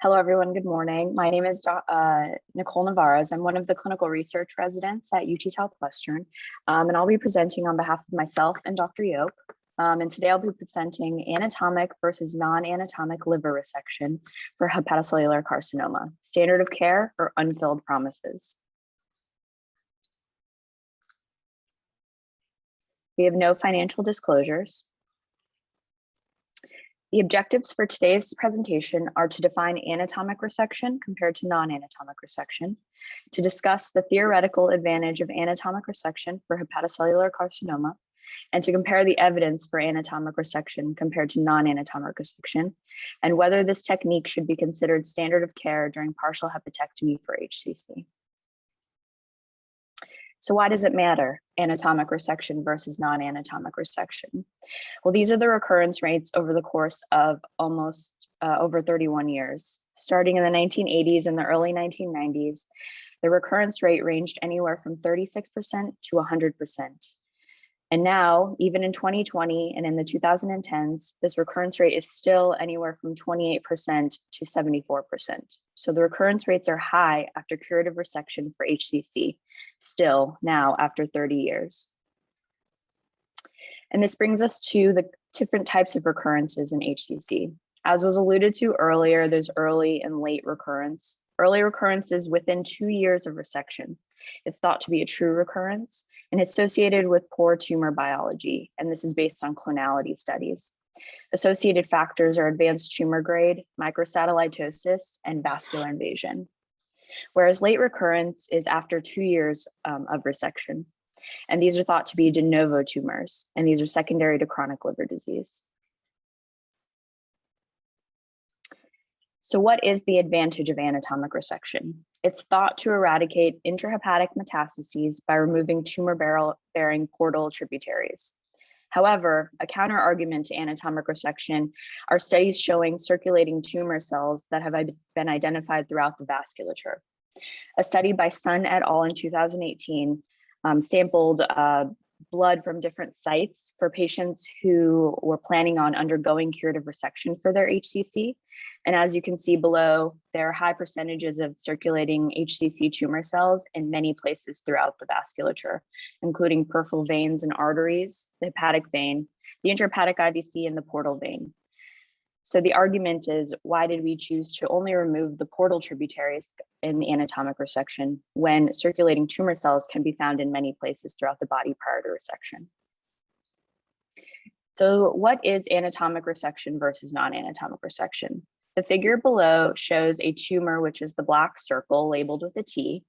Hello, everyone. Good morning. My name is Nicole Nevarez. I'm one of the clinical research residents at UT Southwestern, and I'll be presenting on behalf of myself and Dr. Yope. And today I'll be presenting anatomic versus non-anatomic liver resection for hepatocellular carcinoma, standard of care or unfilled promises. We have no financial disclosures. The objectives for today's presentation are to define anatomic resection compared to non-anatomic resection, to discuss the theoretical advantage of anatomic resection for hepatocellular carcinoma, and to compare the evidence for anatomic resection compared to non-anatomic resection, and whether this technique should be considered standard of care during partial hepatectomy for HCC. So why does it matter, anatomic resection versus non-anatomic resection? Well, these are the recurrence rates over the course of almost over 31 years. Starting in the 1980s and the early 1990s, the recurrence rate ranged anywhere from 36% to 100%. And now, even in 2020 and in the 2010s, this recurrence rate is still anywhere from 28% to 74%. So the recurrence rates are high after curative resection for HCC, still now after 30 years. And this brings us to the different types of recurrences in HCC. As was alluded to earlier, there's early and late recurrence. Early recurrence is within 2 years of resection. It's thought to be a true recurrence and associated with poor tumor biology, and this is based on clonality studies. Associated factors are advanced tumor grade, microsatellitosis, and vascular invasion. Whereas late recurrence is after 2 years of resection, and these are thought to be de novo tumors, and these are secondary to chronic liver disease. So what is the advantage of anatomic resection? It's thought to eradicate intrahepatic metastases by removing tumor-bearing portal tributaries. However, a counter argument to anatomic resection are studies showing circulating tumor cells that have been identified throughout the vasculature. A study by Sun et al. In 2018 sampled blood from different sites for patients who were planning on undergoing curative resection for their HCC. And as you can see below, there are high percentages of circulating HCC tumor cells in many places throughout the vasculature, including peripheral veins and arteries, the hepatic vein, the intrahepatic IVC, and the portal vein. So the argument is, why did we choose to only remove the portal tributaries in the anatomic resection when circulating tumor cells can be found in many places throughout the body prior to resection? So what is anatomic resection versus non-anatomic resection? The figure below shows a tumor, which is the black circle labeled with a T.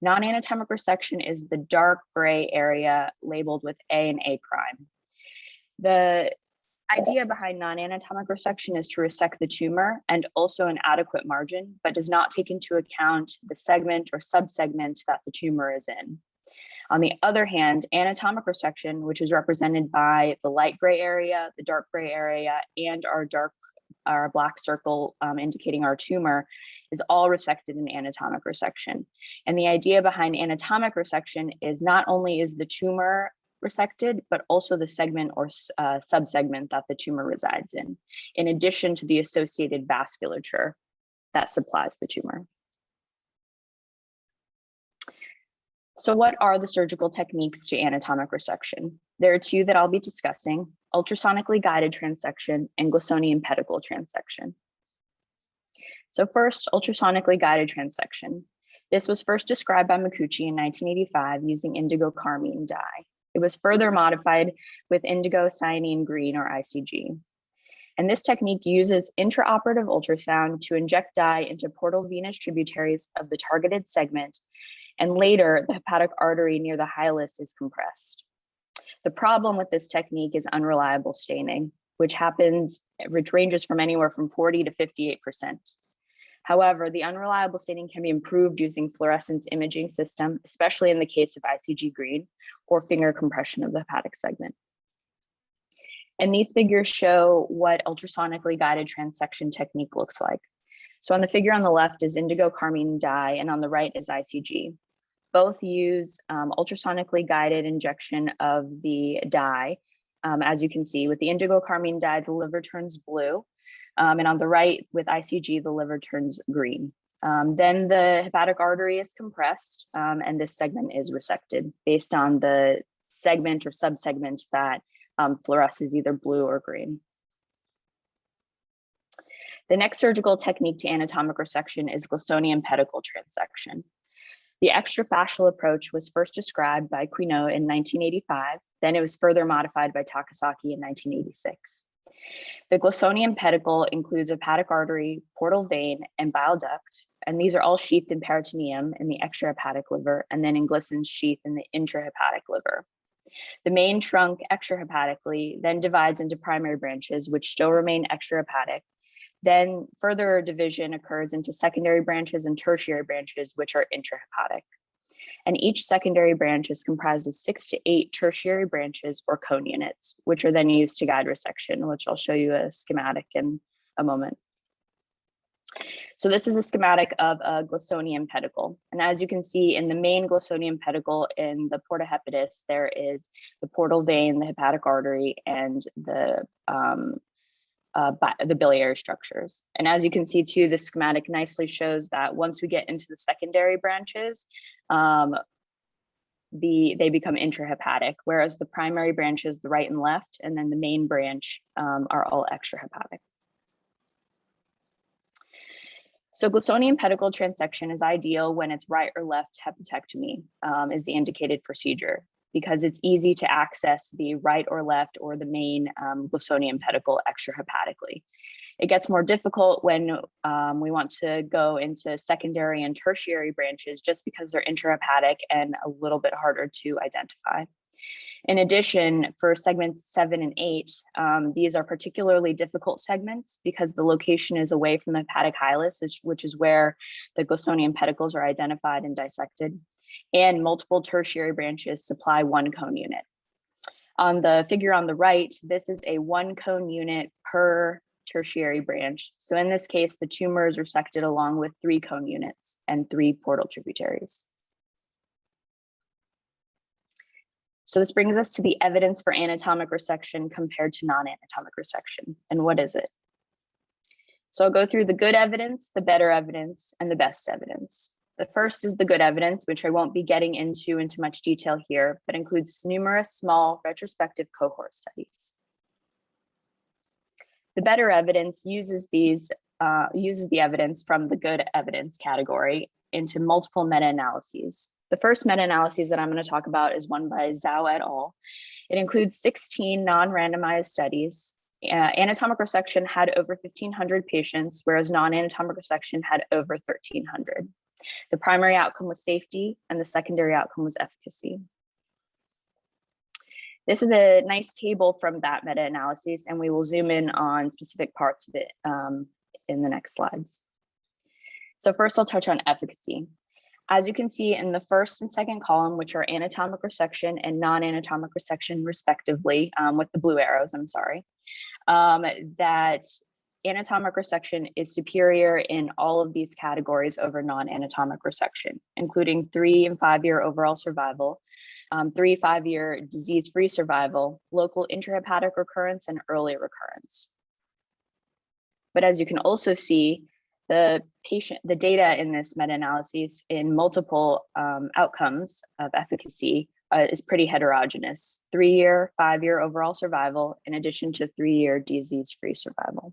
Non-anatomic resection is the dark gray area labeled with A and A prime. The idea behind non-anatomic resection is to resect the tumor and also an adequate margin, but does not take into account the segment or subsegment that the tumor is in. On the other hand, anatomic resection, which is represented by the light gray area, the dark gray area, and our black circle indicating our tumor, is all resected in anatomic resection. And the idea behind anatomic resection is not only is the tumor resected, but also the segment or subsegment that the tumor resides in addition to the associated vasculature that supplies the tumor. So what are the surgical techniques to anatomic resection? There are two that I'll be discussing: ultrasonically guided transection and Glisonian pedicle transection. So first, ultrasonically guided transection. This was first described by Mikuchi in 1985 using indigo carmine dye. It was further modified with indigo cyanine green, or ICG. And this technique uses intraoperative ultrasound to inject dye into portal venous tributaries of the targeted segment, and later the hepatic artery near the hilus is compressed. The problem with this technique is unreliable staining, which ranges from anywhere from 40 to 58%. However, the unreliable staining can be improved using fluorescence imaging system, especially in the case of ICG green or finger compression of the hepatic segment. And these figures show what ultrasonically guided transection technique looks like. So on the figure on the left is indigo carmine dye, and on the right is ICG. Both use ultrasonically guided injection of the dye. As you can see, with the indigo carmine dye, the liver turns blue. And on the right, with ICG, the liver turns green. Then the hepatic artery is compressed, and this segment is resected based on the segment or subsegment that fluoresces either blue or green. The next surgical technique to anatomic resection is Glissonian pedicle transection. The extrafascial approach was first described by Quinault in 1985. Then it was further modified by Takasaki in 1986. The Glissonian pedicle includes a hepatic artery, portal vein, and bile duct, and these are all sheathed in peritoneum in the extrahepatic liver, and then in Glisson's sheath in the intrahepatic liver. The main trunk extrahepatically then divides into primary branches, which still remain extrahepatic. Then further division occurs into secondary branches and tertiary branches, which are intrahepatic. And each secondary branch is comprised of 6 to 8 tertiary branches or cone units, which are then used to guide resection, which I'll show you a schematic in a moment. So this is a schematic of a Glissonian pedicle. And as you can see in the main Glissonian pedicle in the porta hepatis, there is the portal vein, the hepatic artery, and the biliary structures. And as you can see too, the schematic nicely shows that once we get into the secondary branches, they become intrahepatic, whereas the primary branches, the right and left, and then the main branch are all extrahepatic. So Glissonian pedicle transection is ideal when it's right or left hepatectomy is the indicated procedure, because it's easy to access the right or left or the main Glissonian pedicle extrahepatically. It gets more difficult when we want to go into secondary and tertiary branches just because they're intrahepatic and a little bit harder to identify. In addition, for segments 7 and 8, these are particularly difficult segments because the location is away from the hepatic hilus, which is where the Glissonian pedicles are identified and dissected, and multiple tertiary branches supply 1 cone unit. On the figure on the right, this is a 1 cone unit per tertiary branch. So in this case, the tumor is resected along with 3 cone units and 3 portal tributaries. So this brings us to the evidence for anatomic resection compared to non-anatomic resection. And what is it? So I'll go through the good evidence, the better evidence, and the best evidence. The first is the good evidence, which I won't be getting into much detail here, but includes numerous small retrospective cohort studies. The better evidence uses the evidence from the good evidence category into multiple meta-analyses. The first meta-analysis that I'm going to talk about is one by Zhao et al. It includes 16 non-randomized studies. Anatomic resection had over 1,500 patients, whereas non-anatomic resection had over 1,300. The primary outcome was safety, and the secondary outcome was efficacy. This is a nice table from that meta-analysis, and we will zoom in on specific parts of it in the next slides. So first, I'll touch on efficacy. As you can see in the first and second column, which are anatomic resection and non-anatomic resection respectively, with the blue arrows, I'm sorry, that anatomic resection is superior in all of these categories over non-anatomic resection, including 3 and 5 year overall survival, 3 5-year disease-free survival, local intrahepatic recurrence, and early recurrence. But as you can also see, the data in this meta-analysis in multiple outcomes of efficacy is pretty heterogeneous. 3-year, 5-year overall survival, in addition to 3-year disease-free survival.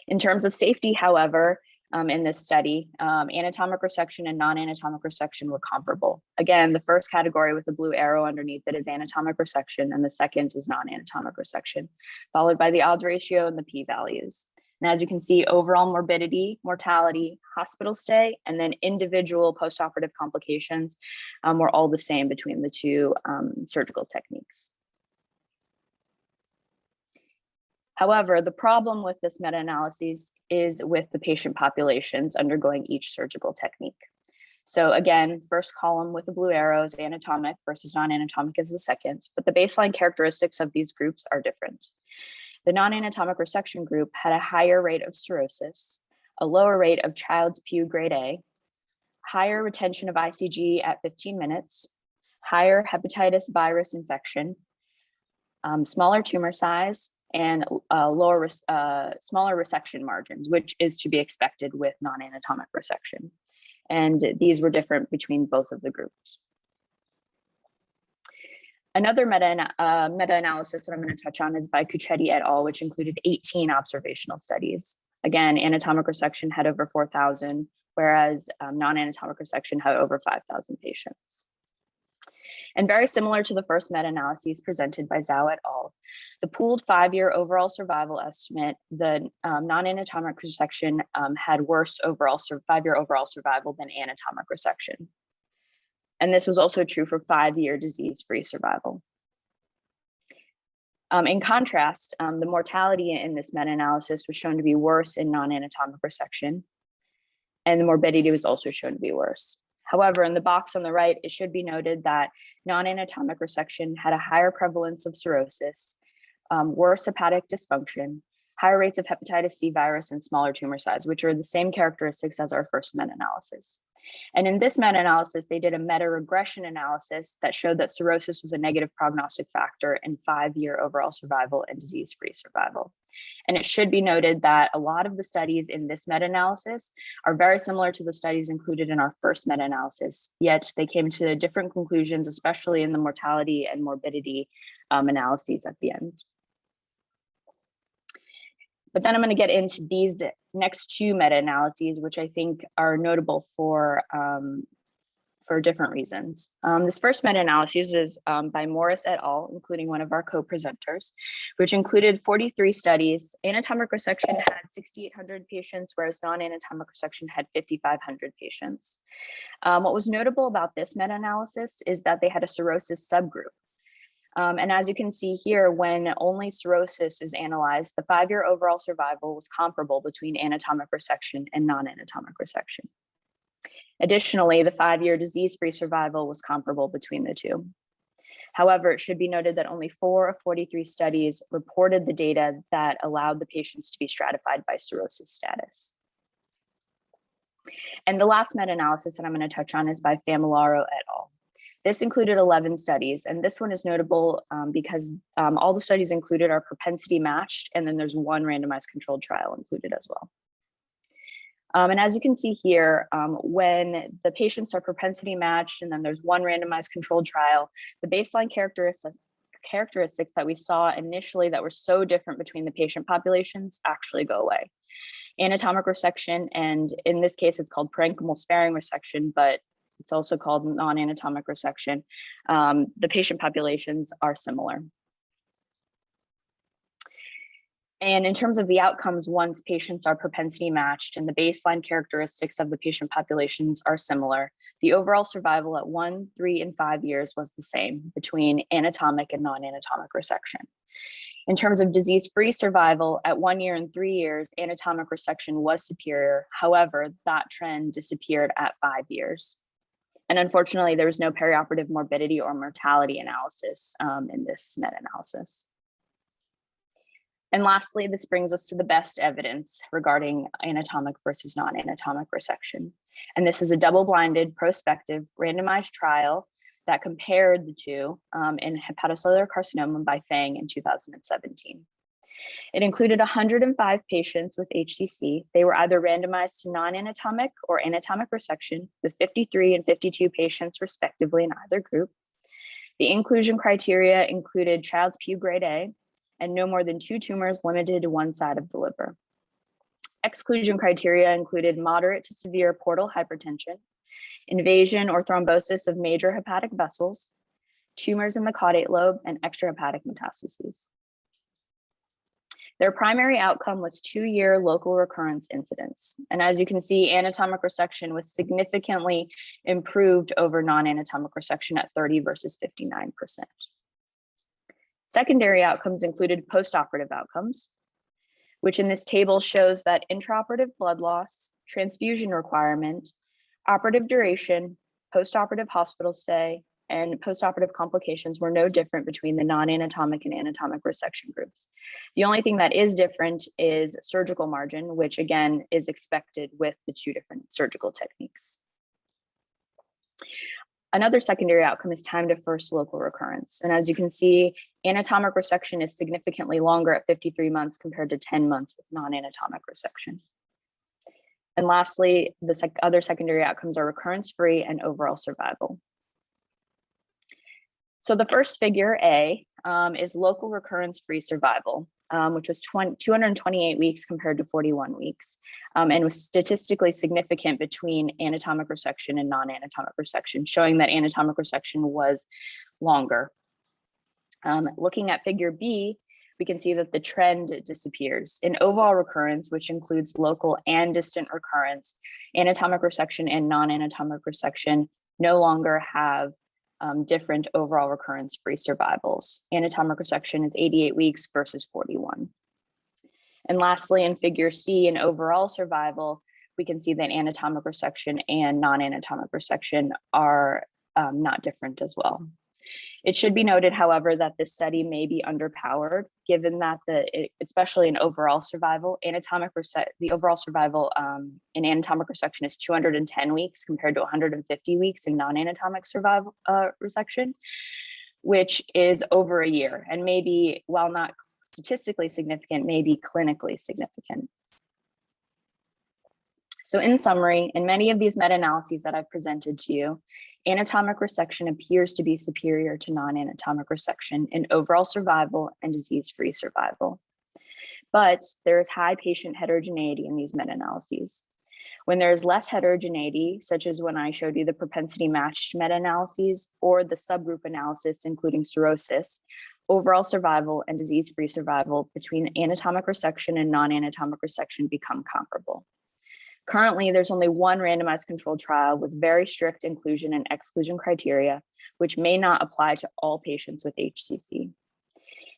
In terms of safety, however, in this study, anatomic resection and non-anatomic resection were comparable. Again, the first category with the blue arrow underneath it is anatomic resection, and the second is non-anatomic resection, followed by the odds ratio and the p-values. And as you can see, overall morbidity, mortality, hospital stay, and then individual postoperative complications were all the same between the two surgical techniques. However, the problem with this meta-analysis is with the patient populations undergoing each surgical technique. So again, first column with the blue arrows, anatomic versus non-anatomic is the second, but the baseline characteristics of these groups are different. The non-anatomic resection group had a higher rate of cirrhosis, a lower rate of Child-Pugh grade A, higher retention of ICG at 15 minutes, higher hepatitis virus infection, smaller tumor size, and smaller resection margins, which is to be expected with non-anatomic resection. And these were different between both of the groups. Another meta-analysis that I'm going to touch on is by Cuccetti et al., which included 18 observational studies. Again, anatomic resection had over 4,000, whereas non-anatomic resection had over 5,000 patients. And very similar to the first meta-analyses presented by Zhao et al., the pooled 5-year overall survival estimate, the non-anatomic resection had worse overall 5-year overall survival than anatomic resection. And this was also true for 5-year disease-free survival. In contrast, the mortality in this meta-analysis was shown to be worse in non-anatomic resection, and the morbidity was also shown to be worse. However, in the box on the right, it should be noted that non-anatomic resection had a higher prevalence of cirrhosis, worse hepatic dysfunction, higher rates of hepatitis C virus, and smaller tumor size, which are the same characteristics as our first meta-analysis. And in this meta-analysis, they did a meta-regression analysis that showed that cirrhosis was a negative prognostic factor in 5-year overall survival and disease-free survival. And it should be noted that a lot of the studies in this meta-analysis are very similar to the studies included in our first meta-analysis, yet they came to different conclusions, especially in the mortality and morbidity analyses at the end. But then I'm going to get into these next two meta-analyses, which I think are notable for different reasons. This first meta-analysis is by Morris et al., including one of our co-presenters, which included 43 studies. Anatomic resection had 6,800 patients, whereas non-anatomic resection had 5,500 patients. What was notable about this meta-analysis is that they had a cirrhosis subgroup. And as you can see here, when only cirrhosis is analyzed, the 5-year overall survival was comparable between anatomic resection and non-anatomic resection. Additionally, the 5-year disease-free survival was comparable between the two. However, it should be noted that only 4 of 43 studies reported the data that allowed the patients to be stratified by cirrhosis status. And the last meta-analysis that I'm going to touch on is by Familaro et al. This included 11 studies, and this one is notable because all the studies included are propensity matched, and then there's one randomized controlled trial included as well. And as you can see here, when the patients are propensity matched and then there's one randomized controlled trial, the baseline characteristics that we saw initially that were so different between the patient populations actually go away. Anatomic resection, and in this case, it's called parenchymal sparing resection, but it's also called non-anatomic resection. The patient populations are similar. And in terms of the outcomes, once patients are propensity matched and the baseline characteristics of the patient populations are similar, the overall survival at 1, 3, and 5 years was the same between anatomic and non-anatomic resection. In terms of disease-free survival at 1 year and 3 years, anatomic resection was superior. However, that trend disappeared at 5 years. And unfortunately, there was no perioperative morbidity or mortality analysis in this meta-analysis. And lastly, this brings us to the best evidence regarding anatomic versus non-anatomic resection. And this is a double-blinded, prospective, randomized trial that compared the two in hepatocellular carcinoma by Fang in 2017. It included 105 patients with HCC. They were either randomized to non-anatomic or anatomic resection with 53 and 52 patients respectively in either group. The inclusion criteria included Child-Pugh grade A and no more than 2 tumors limited to one side of the liver. Exclusion criteria included moderate to severe portal hypertension, invasion or thrombosis of major hepatic vessels, tumors in the caudate lobe, and extrahepatic metastases. Their primary outcome was 2-year local recurrence incidence. And as you can see, anatomic resection was significantly improved over non-anatomic resection at 30 versus 59%. Secondary outcomes included postoperative outcomes, which in this table shows that intraoperative blood loss, transfusion requirement, operative duration, postoperative hospital stay, and postoperative complications were no different between the non-anatomic and anatomic resection groups. The only thing that is different is surgical margin, which again is expected with the 2 different surgical techniques. Another secondary outcome is time to first local recurrence. And as you can see, anatomic resection is significantly longer at 53 months compared to 10 months with non-anatomic resection. And lastly, the other secondary outcomes are recurrence-free and overall survival. So the first figure, A, is local recurrence-free survival, which was 228 weeks compared to 41 weeks, and was statistically significant between anatomic resection and non-anatomic resection, showing that anatomic resection was longer. Looking at figure B, we can see that the trend disappears. In overall recurrence, which includes local and distant recurrence, anatomic resection and non-anatomic resection no longer have different overall recurrence-free survivals. Anatomic resection is 88 weeks versus 41. And lastly, in figure C, in overall survival, we can see that anatomic resection and non-anatomic resection are not different as well. It should be noted, however, that this study may be underpowered, given that especially in overall survival, the overall survival in anatomic resection is 210 weeks compared to 150 weeks in non-anatomic survival resection, which is over a year, and maybe, while not statistically significant, may be clinically significant. So in summary, in many of these meta-analyses that I've presented to you, anatomic resection appears to be superior to non-anatomic resection in overall survival and disease-free survival. But there is high patient heterogeneity in these meta-analyses. When there is less heterogeneity, such as when I showed you the propensity matched meta-analyses or the subgroup analysis, including cirrhosis, overall survival and disease-free survival between anatomic resection and non-anatomic resection become comparable. Currently, there's only one randomized controlled trial with very strict inclusion and exclusion criteria, which may not apply to all patients with HCC.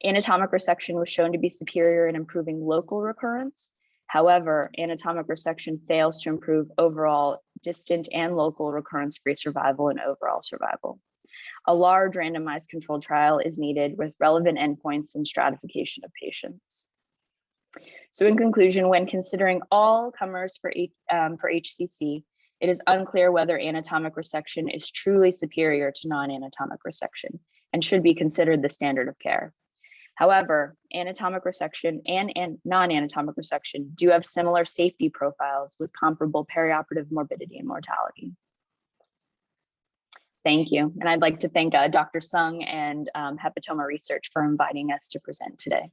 Anatomic resection was shown to be superior in improving local recurrence. However, anatomic resection fails to improve overall distant and local recurrence-free survival and overall survival. A large randomized controlled trial is needed with relevant endpoints and stratification of patients. So in conclusion, when considering all comers for HCC, it is unclear whether anatomic resection is truly superior to non-anatomic resection and should be considered the standard of care. However, anatomic resection and non-anatomic resection do have similar safety profiles with comparable perioperative morbidity and mortality. Thank you. And I'd like to thank Dr. Sung and Hepatoma Research for inviting us to present today.